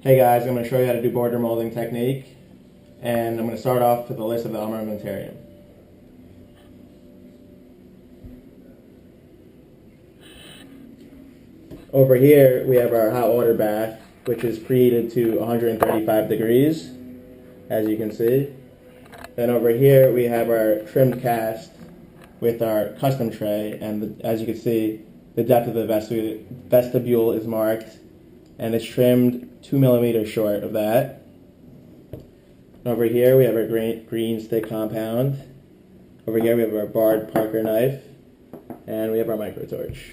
Hey guys, I'm going to show you how to do border molding technique, and I'm going to start off with a list of the armamentarium. Over here we have our hot water bath, which is preheated to 135 degrees, as you can see. Then over here we have our trimmed cast with our custom tray, and as you can see, the depth of the vestibule is marked, and it's trimmed 2 millimeters short of that. Over here we have our green stick compound. Over here we have our barred Parker knife, and we have our micro torch.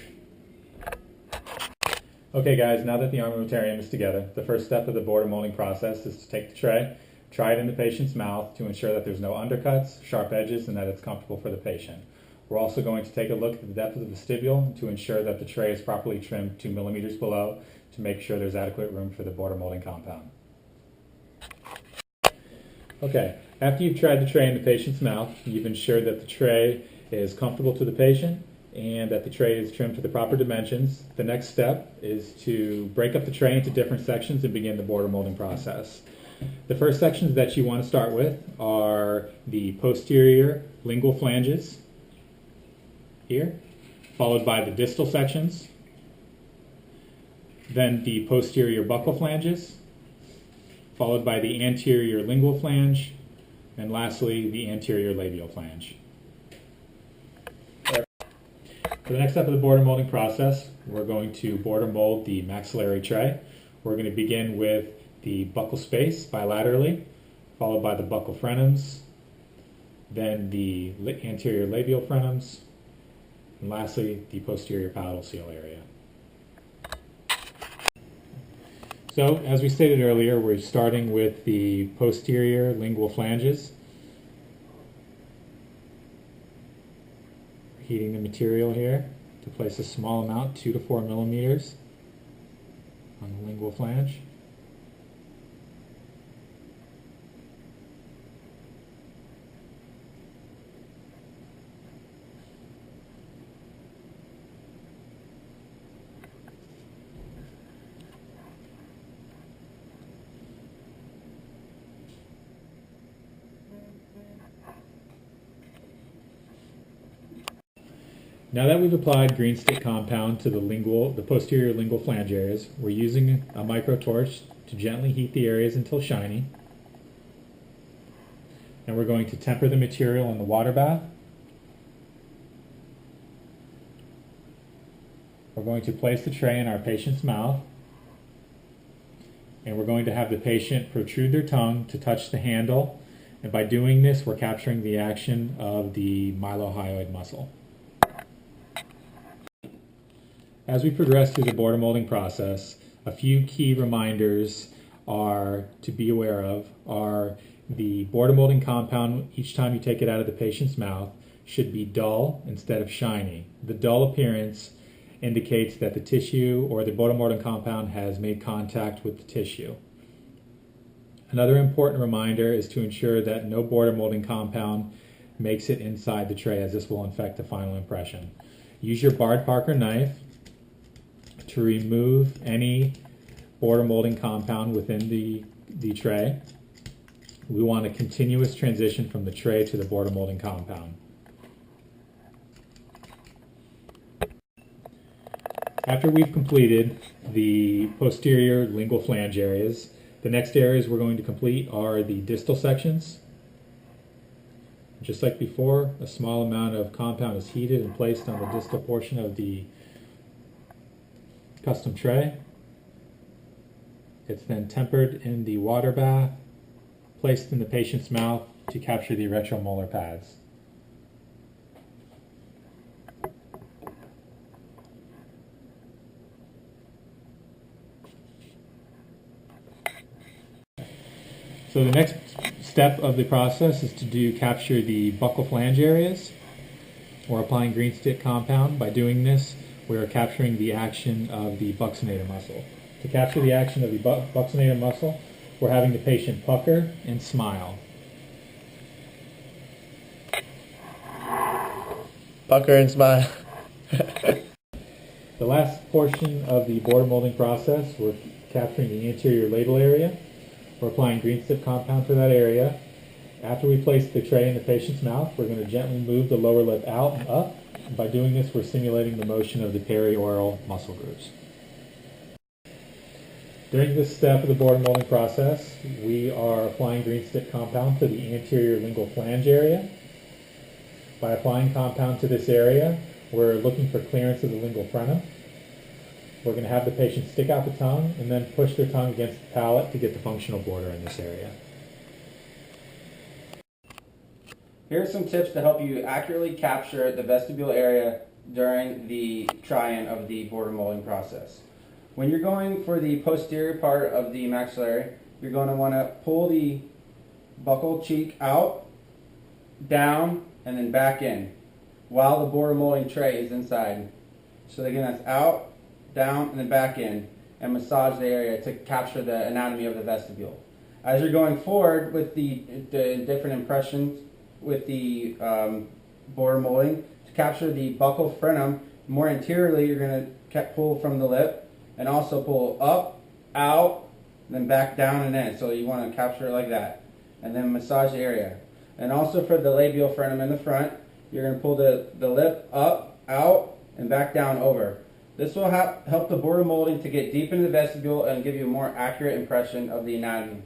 Okay guys, now that the armamentarium is together, the first step of the border molding process is to take the tray, try it in the patient's mouth to ensure that there's no undercuts, sharp edges, and that it's comfortable for the patient. We're also going to take a look at the depth of the vestibule to ensure that the tray is properly trimmed 2 millimeters below to make sure there's adequate room for the border molding compound. Okay, after you've tried the tray in the patient's mouth, you've ensured that the tray is comfortable to the patient and that the tray is trimmed to the proper dimensions. The next step is to break up the tray into different sections and begin the border molding process. The first sections that you want to start with are the posterior lingual flanges here, followed by the distal sections, then the posterior buccal flanges, followed by the anterior lingual flange, and lastly the anterior labial flange. For the next step of the border molding process, we're going to border mold the maxillary tray. We're going to begin with the buccal space bilaterally, followed by the buccal frenums, then the anterior labial frenums, and lastly the posterior palatal seal area. So, as we stated earlier, we're starting with the posterior lingual flanges. Heating the material here to place a small amount, 2 to 4 millimeters, on the lingual flange. Now that we've applied green stick compound to the posterior lingual flange areas, we're using a micro torch to gently heat the areas until shiny. And we're going to temper the material in the water bath. We're going to place the tray in our patient's mouth, and we're going to have the patient protrude their tongue to touch the handle, and by doing this we're capturing the action of the mylohyoid muscle. As we progress through the border molding process, a few key reminders to be aware of are the border molding compound, each time you take it out of the patient's mouth, should be dull instead of shiny. The dull appearance indicates that the tissue or the border molding compound has made contact with the tissue. Another important reminder is to ensure that no border molding compound makes it inside the tray, as this will affect the final impression. Use your barred Parker knife to remove any border molding compound within the tray. We want a continuous transition from the tray to the border molding compound. After we've completed the posterior lingual flange areas, the next areas we're going to complete are the distal sections. Just like before, a small amount of compound is heated and placed on the distal portion of the custom tray. It's then tempered in the water bath, placed in the patient's mouth to capture the retromolar pads. So the next step of the process is to capture the buccal flange areas. We're applying green stick compound. By doing this, we are capturing the action of the buccinator muscle. To capture the action of the buccinator muscle, we're having the patient pucker and smile. Pucker and smile. The last portion of the border molding process, we're capturing the anterior label area. We're applying green stick compound to that area. After we place the tray in the patient's mouth, we're going to gently move the lower lip out and up. And by doing this, we're simulating the motion of the perioral muscle grooves. During this step of the boredom molding process, we are applying green stick compound to the anterior lingual flange area. By applying compound to this area, we're looking for clearance of the lingual frenum. We're going to have the patient stick out the tongue and then push their tongue against the palate to get the functional border in this area. Here are some tips to help you accurately capture the vestibule area during the try-in of the boredom molding process. When you're going for the posterior part of the maxillary, you're going to want to pull the buccal cheek out, down, and then back in while the boredom molding tray is inside. So again, that's out, down, and then back in, and massage the area to capture the anatomy of the vestibule. As you're going forward with the different impressions with the boredom molding, to capture the buccal frenum, more anteriorly you're going to pull from the lip and also pull up, out, then back down and in. So you want to capture it like that. And then massage the area. And also for the labial frenum in the front, you're going to pull the lip up, out, and back down over. This will help the boredom molding to get deep into the vestibule and give you a more accurate impression of the anatomy.